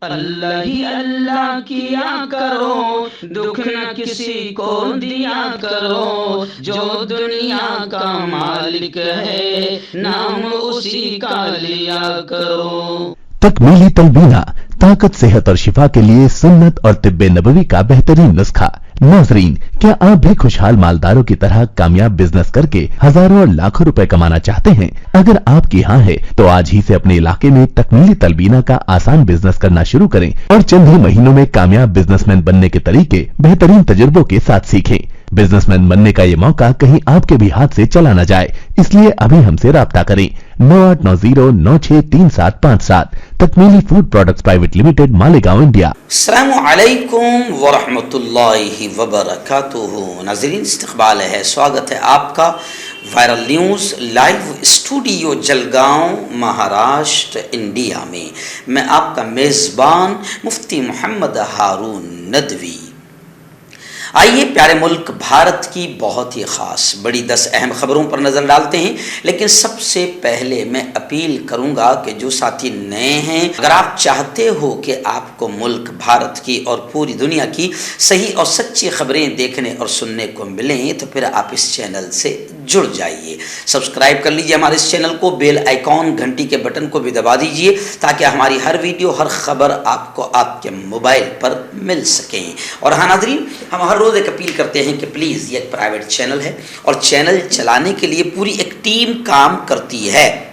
اللہ ہی اللہ کیا کرو، دکھ نہ کسی کو دیا کرو، جو دنیا کا مالک ہے نام اسی کا لیا کرو۔ تکمیلی تلبینہ، طاقت، صحت اور شفا کے لیے سنت اور طب نبوی کا بہترین نسخہ۔ ناظرین، کیا آپ بھی خوشحال مالداروں کی طرح کامیاب بزنس کر کے ہزاروں اور لاکھوں روپے کمانا چاہتے ہیں؟ اگر آپ کی ہاں ہے تو آج ہی سے اپنے علاقے میں تکمیلی تلبینہ کا آسان بزنس کرنا شروع کریں اور چند ہی مہینوں میں کامیاب بزنس مین بننے کے طریقے بہترین تجربوں کے ساتھ سیکھیں۔ بزنس مین بننے کا یہ موقع کہیں آپ کے بھی ہاتھ سے چلا نہ جائے، اس لیے ابھی ہم سے رابطہ کریں۔ 9890963757 Takmeeli food products private limited, Malegaon, India. السلام علیکم ورحمۃ اللہ وبرکاتہ۔ ناظرین، استقبال ہے، سواگت ہے آپ کا viral news live studio Jalgaon, Maharashtra, India میں۔ میں آپ کا میزبان مفتی محمد ہارون ندوی۔ آئیے پیارے ملک بھارت کی بہت ہی خاص بڑی 10 اہم خبروں پر نظر ڈالتے ہیں، لیکن سب سے پہلے میں اپیل کروں گا کہ جو ساتھی نئے ہیں، اگر آپ چاہتے ہو کہ آپ کو ملک بھارت کی اور پوری دنیا کی صحیح اور سچی خبریں دیکھنے اور سننے کو ملیں تو پھر آپ اس چینل سے جڑ جائیے، سبسکرائب کر لیجیے ہمارے اس چینل کو، بیل آئیکن گھنٹی کے بٹن کو بھی دبا دیجیے تاکہ ہماری ہر ویڈیو، ہر خبر آپ کو آپ کے موبائل پر مل سکیں۔ اور ہاں ناظرین، ہم ہر روز ایک اپیل کرتے ہیں کہ پلیز، یہ ایک پرائیویٹ چینل ہے اور چینل چلانے کے لیے پوری ایک ٹیم کام کرتی ہے،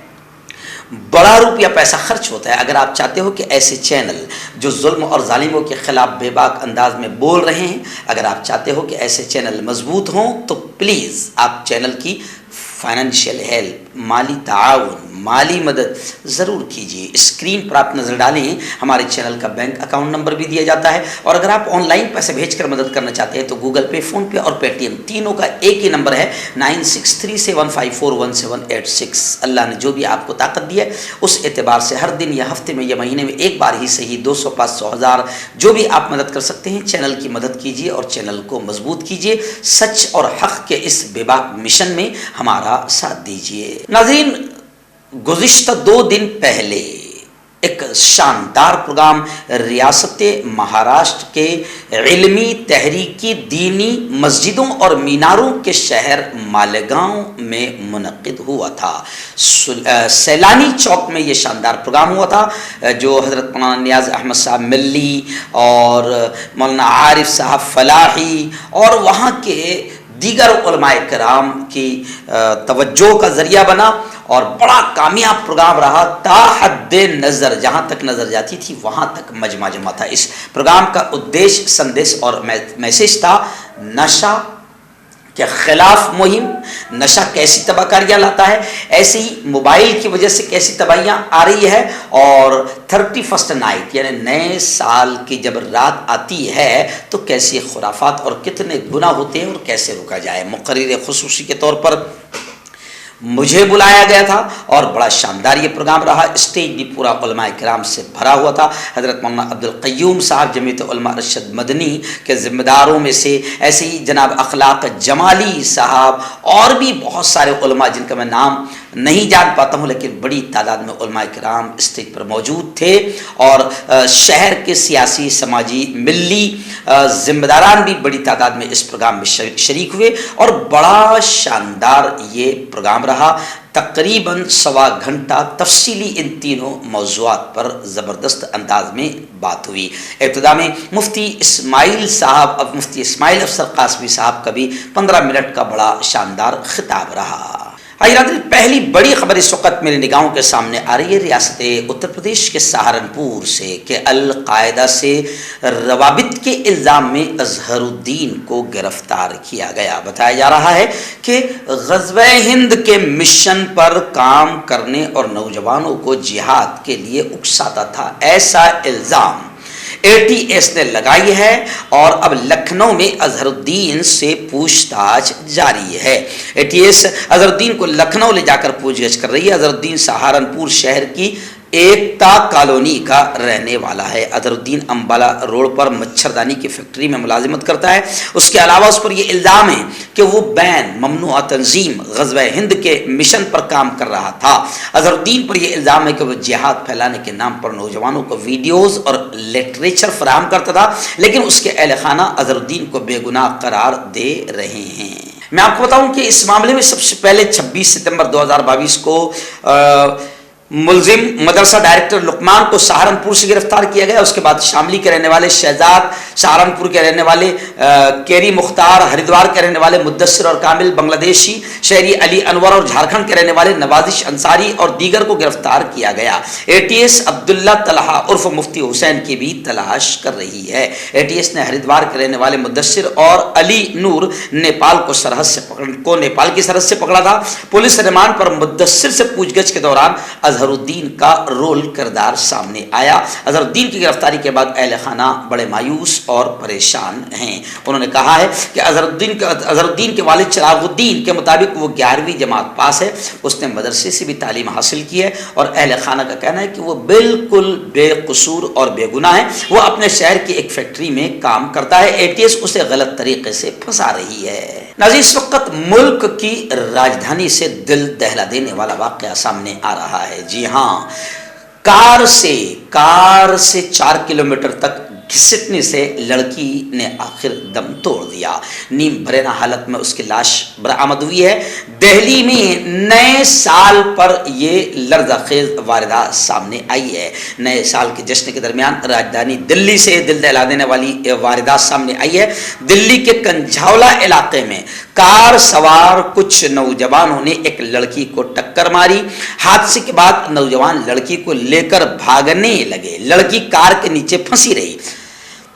بڑا روپیہ پیسہ خرچ ہوتا ہے۔ اگر آپ چاہتے ہو کہ ایسے چینل جو ظلم اور ظالموں کے خلاف بے باک انداز میں بول رہے ہیں، اگر آپ چاہتے ہو کہ ایسے چینل مضبوط ہوں تو پلیز آپ چینل کی فائنینشیل ہیلپ، مالی تعاون، مالی مدد ضرور کیجیے۔ اسکرین پر آپ نظر ڈالیں، ہمارے چینل کا بینک اکاؤنٹ نمبر بھی دیا جاتا ہے، اور اگر آپ آن لائن پیسے بھیج کر مدد کرنا چاہتے ہیں تو گوگل پے، فون پے اور پے ٹی ایم تینوں کا ایک ہی نمبر ہے، 9637541786۔ اللہ نے جو بھی آپ کو طاقت دی ہے اس اعتبار سے ہر دن یا ہفتے میں یا مہینے میں ایک بار ہی صحیح 200، 500، 1000 جو بھی آپ مدد کر سکتے ہیں، چینل کی مدد کیجیے اور چینل کو مضبوط کیجیے۔ سچ اور حق کے اس بے باک مشن میں ہمارا ساتھ دیجیے۔ ناظرین، گزشتہ 2 دن پہلے ایک شاندار پروگرام ریاست مہاراشٹر کے علمی، تحریکی، دینی مسجدوں اور میناروں کے شہر مالیگاؤں میں منعقد ہوا تھا۔ سیلانی چوک میں یہ شاندار پروگرام ہوا تھا جو حضرت مولانا نیاز احمد صاحب ملی اور مولانا عارف صاحب فلاحی اور وہاں کے دیگر علماء کرام کی توجہ کا ذریعہ بنا اور بڑا کامیاب پروگرام رہا۔ تا حد نظر جہاں تک نظر جاتی تھی وہاں تک مجمع جمع تھا۔ اس پروگرام کا ادیش، سندیش اور میسیج تھا نشہ کے خلاف مہم۔ نشہ کیسی تباہ کاریاں لاتا ہے، ایسے ہی موبائل کی وجہ سے کیسی تباہیاں آ رہی ہے، اور 31st نائٹ یعنی نئے سال کی جب رات آتی ہے تو کیسی خرافات اور کتنے گناہ ہوتے ہیں اور کیسے روکا جائے۔ مقرر خصوصی کے طور پر مجھے بلایا گیا تھا اور بڑا شاندار یہ پروگرام رہا۔ اسٹیج بھی پورا علماء کرام سے بھرا ہوا تھا۔ حضرت مولانا عبدالقیوم صاحب جمعیت علماء ارشد مدنی کے ذمہ داروں میں سے، ایسے ہی جناب اخلاق جمالی صاحب اور بھی بہت سارے علماء جن کا میں نام نہیں جان پاتا ہوں، لیکن بڑی تعداد میں علماء کرام اسٹیج پر موجود تھے، اور شہر کے سیاسی، سماجی، ملی ذمہ داران بھی بڑی تعداد میں اس پروگرام میں شریک ہوئے، اور بڑا شاندار یہ پروگرام رہا۔ تقریباً 1.25 گھنٹہ تفصیلی ان تینوں موضوعات پر زبردست انداز میں بات ہوئی۔ ابتدا میں مفتی اسماعیل افسر قاسمی صاحب کا بھی 15 منٹ کا بڑا شاندار خطاب رہا۔ پہلی بڑی خبر اس وقت میری نگاہوں کے سامنے آ رہی ہے ریاست اتر پردیش کے سہارنپور سے کہ القاعدہ سے روابط کے الزام میں اظہر الدین کو گرفتار کیا گیا۔ بتایا جا رہا ہے کہ غزوہ ہند کے مشن پر کام کرنے اور نوجوانوں کو جہاد کے لیے اکساتا تھا، ایسا الزام ATS نے لگائی ہے، اور اب لکھنؤ میں اظہر الدین سے پوچھ تاچھ جاری ہے۔ ATS اظہر الدین کو لکھنؤ لے جا کر پوچھ گچھ کر رہی ہے۔ اظہر الدین سہارنپور شہر کی एकता कॉलोनी का रहने वाला है। अजहरुद्दीन अंबाला रोड पर मच्छरदानी की फैक्ट्री में मुलाजिमत करता है। उसके अलावा उस पर यह इल्ज़ाम है कि वो बैन ममनुआ तंजीम ग़ज़वा हिंद के मिशन पर काम कर रहा था। अजहरुद्दीन पर यह इल्ज़ाम है कि वह जिहाद फैलाने के नाम पर नौजवानों को वीडियोज़ और लिटरेचर फराहम करता था, लेकिन उसके अहल खाना अजहरुद्दीन को बेगुनाह करार दे रहे हैं। मैं आपको बताऊं कि इस मामले में सबसे पहले 26 सितंबर 2022 को मुलजिम मदरसा डायरेक्टर लुकमान को सहारनपुर से गिरफ्तार किया गया। उसके बाद शामली के रहने वाले शहजाद, सहारनपुर के रहने वाले केरी मुख्तार, हरिद्वार के रहने वाले मुद्दस्सिर और कामिल, बांग्लादेशी शहरी अली अनवर और झारखंड के रहने वाले नवाजिश अंसारी और दीगर को गिरफ्तार किया गया। एटीएस अब्दुल्ला तलहा उर्फ मुफ्ती हुसैन की भी तलाश कर रही है। एटीएस ने हरिद्वार के रहने वाले मुद्दस्सिर और अली नूर नेपाल की सरहद से पकड़ा था। पुलिस रिमांड पर मुद्दस्सिर से पूछगछ के दौरान अजहरुद्दीन का रोल किरदार सामने आया। अजहरुद्दीन की गिरफ्तारी के बाद अहले खाना बड़े मायूस और परेशान हैं। उन्होंने कहा है कि अजहरुद्दीन के वालिद चिरागुद्दीन के मुताबिक वो 11वीं जमात पास है। उसने मदरसे से भी तालीम हासिल की है और अहले खाना का कहना है कि वो बिल्कुल बेकसूर और बेगुनाह है। वो अपने शहर की एक फैक्ट्री में काम करता है। एटीएस उसे गलत तरीके से फंसा रही है। नाज़रीन, इस वक्त मुल्क की राजधानी से दिल दहला देने वाला वाक़या सामने आ रहा है। जी हाँ, कार से 4 किलोमीटर तक घिसटने से लड़की ने आखिर दम तोड़ दिया। नीम भरेना हालत में उसकी लाश बरामद हुई है। दिल्ली में नए साल पर यह लर्ज़ाखेज वारदात सामने आई है। नए साल के जश्न के दरमियान राजधानी दिल्ली से दिल दहला देने वाली वारदात सामने आई है। दिल्ली के कंझावला इलाके में कार सवार कुछ नौजवानों ने एक लड़की को टक्कर मारी। हादसे के बाद नौजवान लड़की को लेकर भागने लगे। लड़की कार के नीचे फंसी रही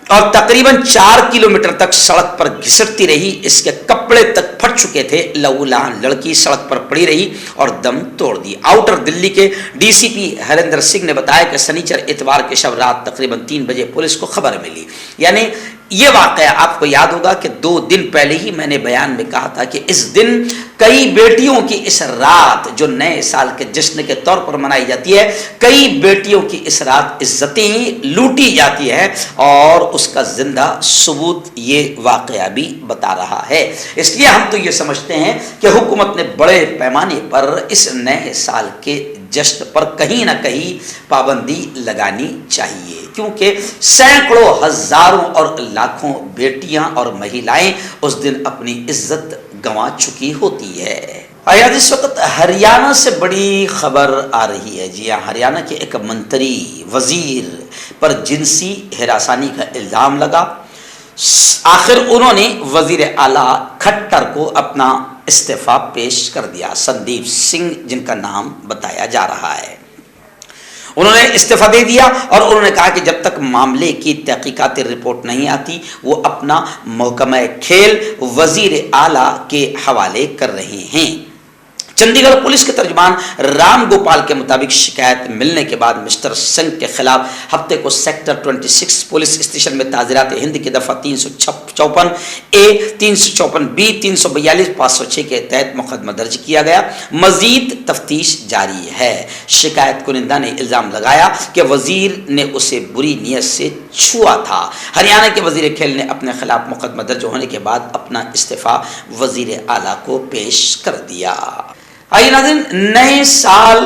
और तकरीबन 4 किलोमीटर तक सड़क पर घिसटती रही। इसके कपड़े तक फट चुके थे। लहूलुहान लड़की सड़क पर पड़ी रही और दम तोड़ दी। आउटर दिल्ली के डीसीपी हरिंदर सिंह ने बताया कि शनिचर इतवार के शब रात तकरीबन 3 बजे पुलिस को खबर मिली। यानी ये वाक़या आपको याद होगा कि 2 दिन पहले ही मैंने बयान में कहा था कि इस दिन कई बेटियों की इस रात जो नए साल के जश्न के तौर पर मनाई जाती है, कई बेटियों की इस रात इज्जतें लूटी जाती है और उसका जिंदा सबूत ये वाक़या भी बता रहा है। इसलिए हम तो ये समझते हैं कि हुकूमत ने बड़े पैमाने पर इस नए साल के जश्न पर कहीं ना कहीं पाबंदी लगानी चाहिए, क्योंकि सैकड़ों, हजारों और लाखों बेटियां और महिलाएं उस दिन अपनी इज्जत गंवा चुकी होती है। आज इस वक्त हरियाणा से बड़ी खबर आ रही है। जी हाँ, हरियाणा के एक मंत्री वजीर पर जिनसी हिरासानी का इल्जाम लगा। आखिर उन्होंने वजीर आला खट्टर को अपना इस्तीफा पेश कर दिया। संदीप सिंह जिनका नाम बताया जा रहा है, उन्होंने इस्तीफा दे दिया और उन्होंने कहा कि जब तक मामले की तहकीकाती रिपोर्ट नहीं आती वो अपना महकमा खेल वजीर आला के हवाले कर रहे हैं। चंडीगढ़ पुलिस के तर्जुमान राम गोपाल के मुताबिक शिकायत मिलने के बाद मिस्टर सिंह के खिलाफ हफ्ते को सेक्टर 26 पुलिस स्टेशन में ताज़ीरात हिंद की दफ़ा 354 ए, 354 बी, 342, 506 के तहत मुकदमा दर्ज किया गया। मजीद तफ्तीश जारी है। शिकायत कुनिंदा ने इल्ज़ाम लगाया कि वजीर ने उसे बुरी नीयत से छुआ था। हरियाणा के वजीर खेल ने अपने खिलाफ मुकदमा दर्ज होने के बाद अपना इस्तीफा वजीर आला को पेश कर दिया। आइए नाज़रीन, नए साल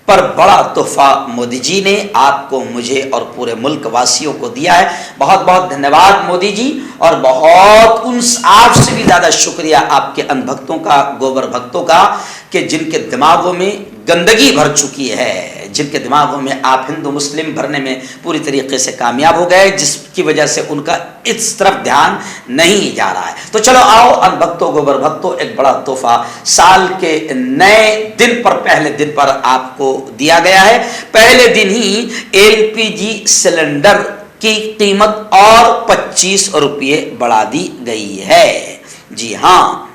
पर बड़ा तोहफा मोदी जी ने आपको, मुझे और पूरे मुल्क वासियों को दिया है। बहुत बहुत धन्यवाद मोदी जी, और बहुत आपसे भी ज़्यादा शुक्रिया आपके अनभक्तों का, गोबर भक्तों का, कि जिनके दिमागों में गंदगी भर चुकी है, जिनके दिमागों में आप हिंदू मुस्लिम भरने में पूरी तरीके से कामयाब हो गए, जिसकी वजह से उनका इस तरफ ध्यान नहीं जा रहा है। तो चलो आओ अनभक्तों, गोबर भक्तों, एक बड़ा तोहफा साल के नए दिन पर, पहले दिन पर आपको दिया गया है। पहले दिन ही एलपीजी सिलेंडर की कीमत और 25 रुपये बढ़ा दी गई है। जी हाँ,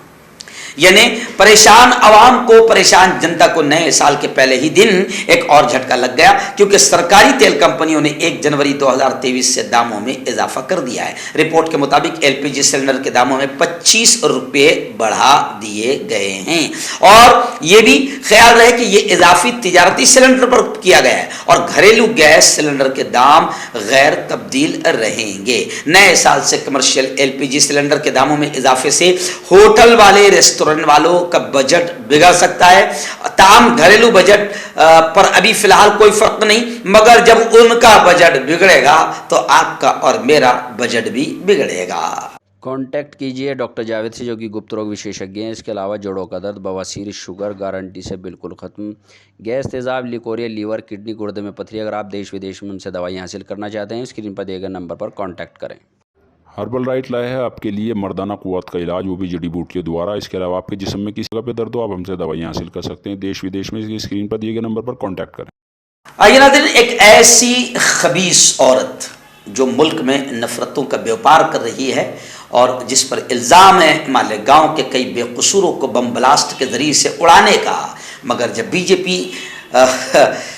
यानी परेशान आवाम को, परेशान जनता को नए साल के पहले ही दिन एक और झटका लग गया, क्योंकि सरकारी तेल कंपनियों ने 1 जनवरी 2023 से दामों में इजाफा कर दिया है। रिपोर्ट के मुताबिक एलपीजी सिलेंडर के दामों में 25 रुपये बढ़ा दिए गए हैं, और ये भी ख्याल रहे कि ये इजाफी तिजारती सिलेंडर पर किया गया है और घरेलू गैस सिलेंडर के दाम गैर तब्दील रहेंगे। नए साल से कमर्शियल एलपीजी सिलेंडर के दामों में इजाफे से होटल वाले, रेस्टोरेंट वालों का बजट बिगड़ सकता है। ताम घरेलू बजट पर अभी फिलहाल कोई फर्क नहीं, मगर जब उनका बजट बिगड़ेगा तो आपका और मेरा बजट भी बिगड़ेगा। कांटेक्ट कीजिए डॉक्टर जावेद से, जो कि गुप्त रोग विशेषज्ञ हैं। इसके अलावा जोड़ों का दर्द, बवासीर, शुगर गारंटी से बिल्कुल ख़त्म, गैस, तेज़ाब, लिकोरिया, लीवर, किडनी, गुर्दे में पथरी। अगर आप देश विदेश में उनसे दवाई हासिल करना चाहते हैं, स्क्रीन पर दिए गए नंबर पर कॉन्टैक्ट करें। हर्बल राइट लाया है आपके लिए मर्दाना कुव्वत का इलाज, वो भी जड़ी बूटियों द्वारा। इसके अलावा आपके जिस्म में किसी जगह पे दर्द हो, आप हमसे दवाइयाँ हासिल कर सकते हैं देश विदेश में। इसकी स्क्रीन पर दिए गए नंबर पर कॉन्टैक्ट करें। आइए नाज़रीन, एक ऐसी खबीस औरत जो मुल्क में नफरतों का व्यापार कर रही है और जिस पर इल्ज़ाम है मालेगांव के कई बेकसूरों को बम ब्लास्ट के ज़रिए से उड़ाने का, मगर जब बीजेपी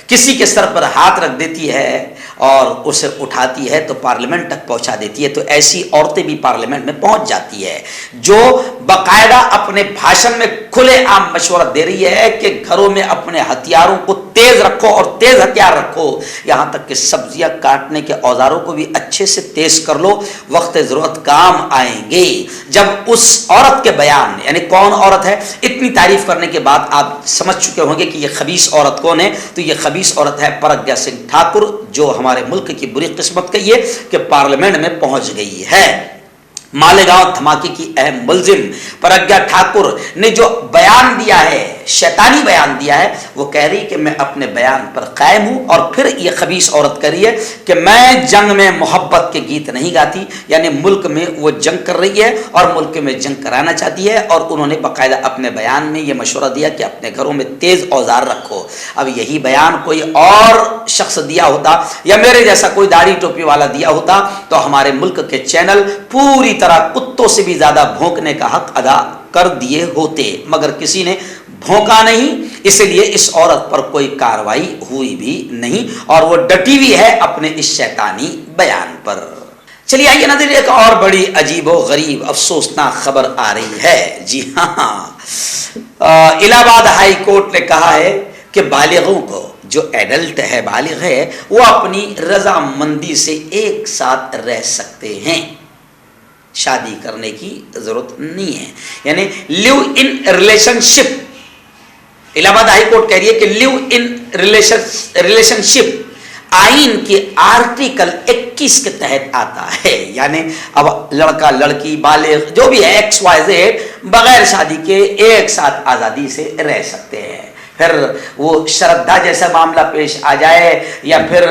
किसी के सर पर हाथ रख देती है और उसे उठाती है तो पार्लियामेंट तक पहुंचा देती है, तो ऐसी औरतें भी पार्लियामेंट में पहुंच जाती है, जो बाकायदा अपने भाषण में खुलेआम मशवरा दे रही है कि घरों में अपने हथियारों को तेज रखो और तेज हथियार रखो, यहाँ तक कि सब्जियां काटने के औजारों को भी अच्छे से तेज कर लो, वक्त ज़रूरत काम आएंगे। जब उस औरत के बयान, यानी कौन औरत है, इतनी तारीफ करने के बाद आप समझ चुके होंगे कि ये खबीस औरत कौन है। तो ये खबीस औरत है प्रज्ञा सिंह ठाकुर, जो हमारे मुल्क की बुरी किस्मत कही है कि पार्लियामेंट में पहुंच गई है। मालेगांव धमाके की अहम मुलजिम प्रज्ञा ठाकुर ने जो बयान दिया है, शैतानी बयान दिया है, वो कह रही कि मैं अपने बयान पर कायम हूं, और फिर ये खबीस औरत कह रही है कि मैं जंग में मोहब्बत के गीत नहीं गाती, यानी मुल्क में वो जंग कर रही है और मुल्क में जंग कराना चाहती है। और उन्होंने बाकायदा अपने बयान में ये मशवरा दिया कि अपने घरों में तेज औजार रखो। अब यही बयान कोई और शख्स दिया होता या मेरे जैसा कोई दाढ़ी टोपी वाला दिया होता तो हमारे मुल्क के चैनल पूरी तरह कुत्तों से भी ज्यादा भौंकने का हक अदा कर दिए होते, मगर किसी ने भौंका नहीं, इसलिए इस औरत पर कोई कार्रवाई हुई भी नहीं और वो डटी हुई है अपने इस शैतानी बयान पर। चलिए आइए नाज़रीन, एक और बड़ी अजीबो गरीब अफसोसनाक खबर आ रही है। जी हाँ, इलाहाबाद हाई कोर्ट ने कहा है कि बालिगों को, जो एडल्ट है, बालिग है, वो अपनी रजामंदी से एक साथ रह सकते हैं, शादी करने की जरूरत नहीं है, यानी live in relationship. Allahabad high court कह रही है कि लिव इन रिलेशनशिप आइन के आर्टिकल 21 के तहत आता है, यानी अब लड़का लड़की बालिग जो भी है XYZ बगैर शादी के एक साथ आज़ादी से रह सकते हैं। फिर वो श्रद्धा जैसा मामला पेश आ जाए या फिर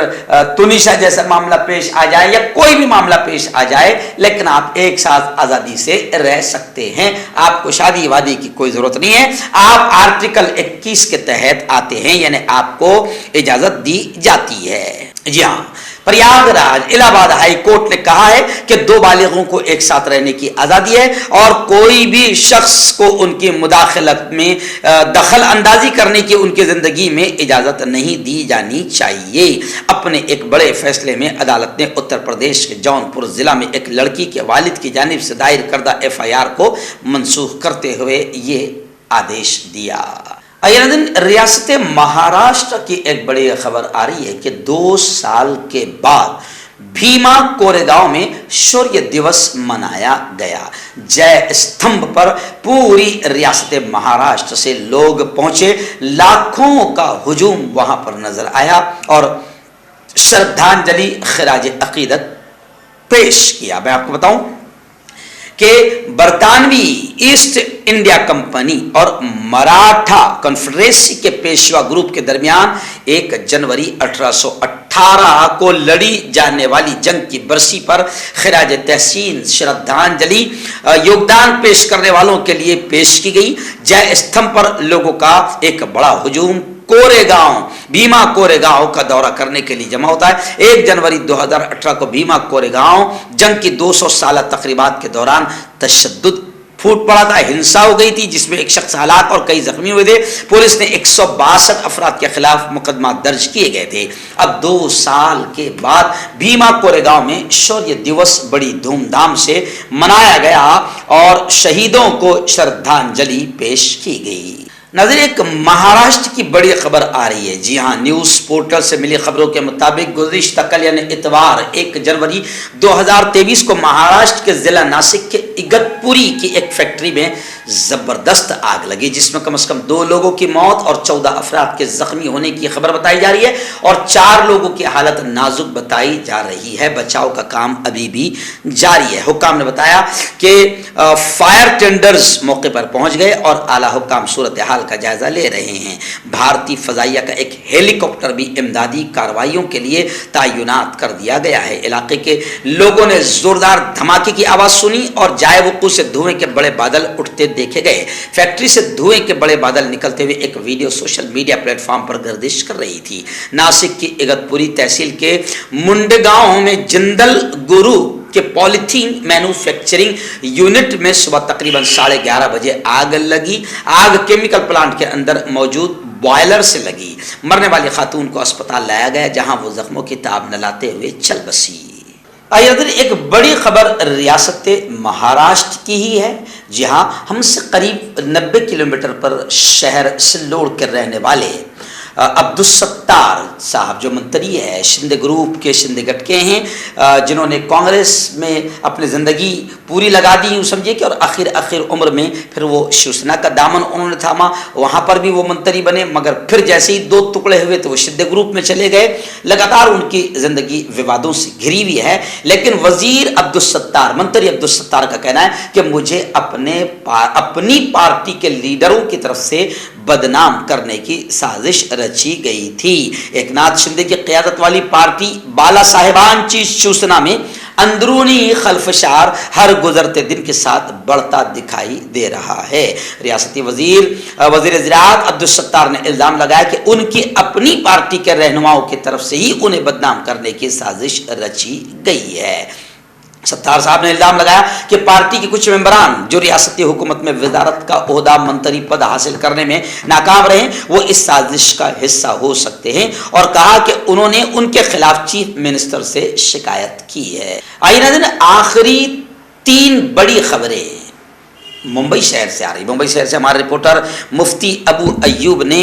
तुनिशा जैसा मामला पेश आ जाए या कोई भी मामला पेश आ जाए, लेकिन आप एक साथ आज़ादी से रह सकते हैं, आपको शादी वादी की कोई ज़रूरत नहीं है। आप आर्टिकल 21 के तहत आते हैं, यानी आपको इजाज़त दी जाती है। जी हाँ, प्रयागराज इलाहाबाद हाई कोर्ट ने कहा है कि दो बालिगों को एक साथ रहने की आज़ादी है और कोई भी शख्स को उनकी मुदाखलत में दखल अंदाजी करने की उनकी ज़िंदगी में इजाज़त नहीं दी जानी चाहिए। अपने एक बड़े फैसले में अदालत ने उत्तर प्रदेश के जौनपुर ज़िला में एक लड़की के वालिद की जानिब से दायर करदा FIR को मनसूख करते हुए ये आदेश दिया। रियासत महाराष्ट्र की एक बड़ी खबर आ रही है कि 2 साल के बाद भीमा कोरेगांव में शौर्य दिवस मनाया गया। जय स्तंभ पर पूरी रियासत महाराष्ट्र से लोग पहुंचे, लाखों का हुजूम वहां पर नजर आया और श्रद्धांजलि खिराज अकीदत पेश किया। मैं आपको बताऊं कि बरतानवी ईस्ट इंडिया कंपनी और मराठा कॉन्फेडरेसी के पेशवा ग्रुप के दरमियान 1 जनवरी 1818 को लड़ी जाने वाली जंग की बरसी पर खिराज तहसीन श्रद्धांजलि योगदान पेश करने वालों के लिए पेश की गई। जय स्तंभ पर लोगों का एक बड़ा हुजूम कोरेगांव, भीमा कोरेगांव का दौरा करने के लिए जमा होता है। 1 जनवरी 2018 को भीमा कोरेगांव जंग की 200 साल तकरीबात के दौरान तशद्दुद फूट पड़ा था, हिंसा हो गई थी जिसमें एक शख्स हलाक और कई जख्मी हुए थे। पुलिस ने 162 अफराद के खिलाफ मुकदमा दर्ज किए गए थे। अब 2 साल के बाद भीमा कोरेगांव में शौर्य दिवस बड़ी धूमधाम से मनाया गया और शहीदों को श्रद्धांजलि पेश की गई। नाज़रीन, एक महाराष्ट्र की बड़ी खबर आ रही है। जी हाँ, न्यूज़ पोर्टल से मिली खबरों के मुताबिक गुज़िश्ता कल यानी इतवार 1 जनवरी 2023 को महाराष्ट्र के जिला नासिक के इगतपुरी की एक फैक्ट्री में ज़बरदस्त आग लगी, जिसमें कम से कम 2 लोगों की मौत और 14 अफराद के जख्मी होने की खबर बताई जा रही है और 4 लोगों की हालत नाजुक बताई जा रही है। बचाव का काम अभी भी जारी है। हुक्काम ने बताया कि फायर टेंडर्स मौके पर पहुंच गए और आला हुक्काम सूरत हाल का जायजा ले रहे हैं। भारतीय फजाइया का एक हेलीकॉप्टर भी इमदादी कार्रवाइयों के लिए तैनात कर दिया गया है। इलाके के लोगों ने जोरदार धमाके की आवाज सुनी और जाए वकूअ से धुएं के बड़े बादल उठते देखे गए। फैक्ट्री से धुएं के बड़े बादल निकलते हुए एक वीडियो सोशल मीडिया प्लेटफॉर्म पर गर्दिश कर रही थी। नासिक की इगतपुरी तहसील के मुंडगांव में जिंदल गुरु के पॉलीथीन मैन्युफैक्चरिंग यूनिट में सुबह तकरीबन 11:30 बजे आग लगी। आग केमिकल प्लांट के अंदर मौजूद बॉयलर से लगी। मरने वाली खातून को अस्पताल लाया गया, जहां वो जख्मों की ताब न लाते हुए चल बसी। आइए एक बड़ी खबर रियासत महाराष्ट्र की ही है। जी हाँ, हमसे करीब 90 किलोमीटर पर शहर सिल्लोड के रहने वाले अब्दुल सत्तार साहब जो मंत्री है, शिंदे ग्रुप के, शिंदे गट के हैं, जिन्होंने कांग्रेस में अपनी ज़िंदगी पूरी लगा दी, यूँ समझिए कि, और आखिर उम्र में फिर वो शिवसेना का दामन उन्होंने थामा। वहाँ पर भी वो मंत्री बने, मगर फिर जैसे ही 2 टुकड़े हुए तो वो शिंदे ग्रुप में चले गए। लगातार उनकी ज़िंदगी विवादों से घिरी हुई है। लेकिन वजीर अब्दुल सत्तार, मंत्री अब्दुल सत्तार का कहना है कि मुझे अपनी पार्टी के लीडरों की तरफ से बदनाम करने की साजिश रची गई थी। एकनाथ शिंदे की क़यादत वाली पार्टी बाला साहेबांची शिवसेना में अंदरूनी खल्फशार हर गुजरते दिन के साथ बढ़ता दिखाई दे रहा है। रियासती वजीर ज़राअत अब्दुल सत्तार ने इल्ज़ाम लगाया कि उनकी अपनी पार्टी के रहनुमाओं की तरफ से ही उन्हें बदनाम करने की साजिश रची गई है। सत्तार साहब ने इल्जाम लगाया कि पार्टी के कुछ मेंबरान जो रियासती हुकूमत में वजारत का ओहदा, मंत्री पद हासिल करने में नाकाम रहे, वो इस साजिश का हिस्सा हो सकते हैं और कहा कि उन्होंने उनके खिलाफ चीफ मिनिस्टर से शिकायत की है। आइए आखिरी 3 बड़ी खबरें मुंबई शहर से आ रही। मुंबई शहर से हमारे रिपोर्टर मुफ्ती अबू अय्यूब ने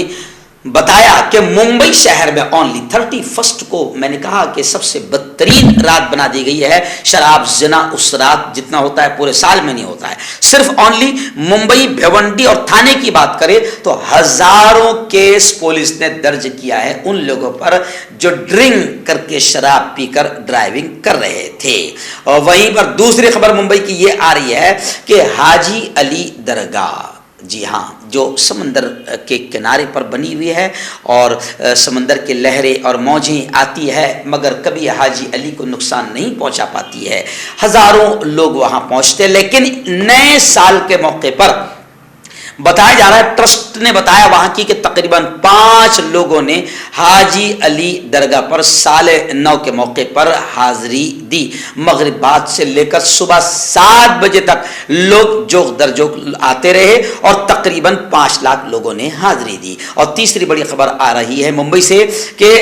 बताया कि मुंबई शहर में ओनली 31 को, मैंने कहा कि सबसे बदतरीन रात बना दी गई है। शराब जिना उस रात जितना होता है पूरे साल में नहीं होता है। सिर्फ ओनली मुंबई, भिवंडी और थाने की बात करें तो हजारों केस पुलिस ने दर्ज किया है उन लोगों पर जो ड्रिंक करके शराब पीकर ड्राइविंग कर रहे थे। और वहीं पर दूसरी खबर मुंबई की ये आ रही है कि हाजी अली दरगाह, जी हाँ, जो समंदर के किनारे पर बनी हुई है और समंदर की लहरें और मौजें आती है, मगर कभी हाजी अली को नुकसान नहीं पहुंचा पाती है। हजारों लोग वहां पहुंचते, लेकिन नए साल के मौके पर बताया जा रहा है, ट्रस्ट ने बताया वहां की कि तकरीबन 5 लोगों ने हाजी अली दरगाह पर 9:30 के मौके पर हाजिरी दी। मगरिब बाद से लेकर सुबह 7 बजे तक लोग जोक दर जोक आते रहे और तकरीबन 5 लाख लोगों ने हाजिरी दी। और तीसरी बड़ी खबर आ रही है मुंबई से कि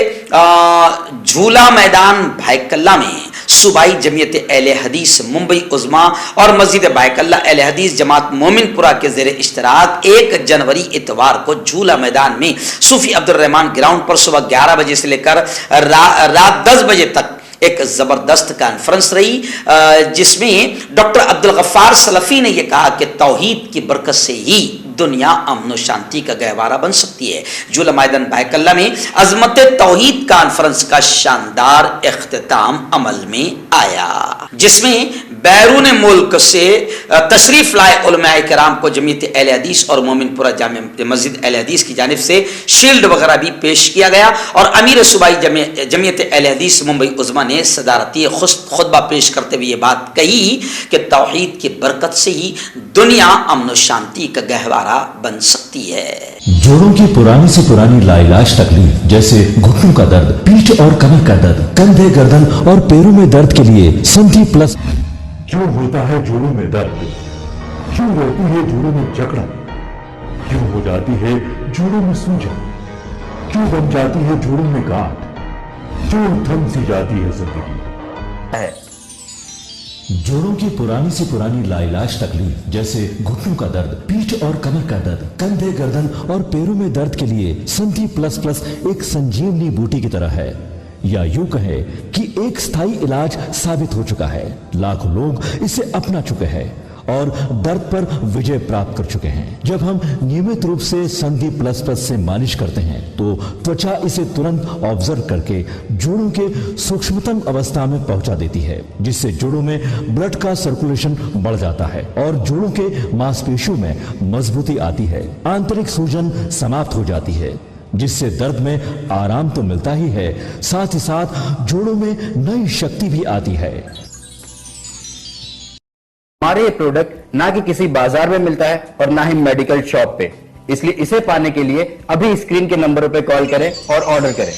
झूला मैदान भायकल्ला में सूबाई जमीयत अहले हदीस मुंबई उज़्मा और मस्जिद भायकल्ला अहले हदीस जमात मोमिनपुरा के ज़ेरे इश्तराक 1 जनवरी इतवार को झूला मैदान में सूफी अब्दुल रहमान ग्राउंड पर सुबह 11 बजे से लेकर रात 10 बजे तक एक ज़बरदस्त कॉन्फ्रेंस रही, जिसमें डॉक्टर अब्दुल गफ्फार सलफ़ी ने यह कहा कि तौहीद की बरकत से ही दुनिया अमन शांति का गहवारा बन सकती है। झूला मैदान भायकल्ला में अजमत तौहीद कॉन्फ्रेंस का शानदार इख्तिताम अमल में आया, जिसमें बैरून मुल्क से तशरीफ लाए उलमाए किराम को जमीयत अहले हदीस और मोमिनपुरा जामे मस्जिद अहले हदीस की जानिब से शील्ड वगैरह भी पेश किया गया। और अमीर सूबाई जमीयत अहले हदीस मुंबई उज़्मा ने सदारती खुतबा पेश करते हुए ये बात कही कि तौहीद की बरकत से ही दुनिया अमन शांति का गहवारा बन सकती है। जोड़ों की पुरानी से पुरानी लाइलाज तकलीफ जैसे घुटनों का दर्द, पीठ और कमर का दर्द, कंधे, गर्दन और पैरों में दर्द के लिए संधि प्लस। क्यों होता है जोड़ों में दर्द? क्यों क्यों रहती है जोड़ों में जकड़न, क्यों हो जाती है जोड़ों में सूजन, क्यों बन जाती है जोड़ों में गांठ, क्यों थम सी जाती है जिंदगी। जोड़ों की पुरानी से पुरानी लाइलाज तकलीफ जैसे घुटनों का दर्द, पीठ और कमर का दर्द, कंधे, गर्दन और पैरों में दर्द के लिए संधि प्लस प्लस एक संजीवनी बूटी की तरह है, या यूं कहे कि एक स्थायी इलाज साबित हो चुका है। लाखों लोग इसे अपना चुके हैं और दर्द पर विजय प्राप्त कर चुके हैं। जब हम नियमित रूप से संधि प्लस प्लस से मालिश करते हैं तो त्वचा इसे तुरंत ऑब्जर्व करके जोड़ों के सूक्ष्मतम अवस्था में पहुंचा देती है, जिससे जोड़ों में ब्लड का सर्कुलेशन बढ़ जाता है और जोड़ों के मांसपेशियों में मजबूती आती है, आंतरिक सूजन समाप्त हो जाती है, जिससे दर्द में आराम तो मिलता ही है, साथ ही साथ जोड़ों में नई शक्ति भी आती है। हमारे ये प्रोडक्ट ना कि किसी बाजार में मिलता है और ना ही मेडिकल शॉप पे, इसलिए इसे पाने के लिए अभी स्क्रीन के नंबरों पे कॉल करें और ऑर्डर करें।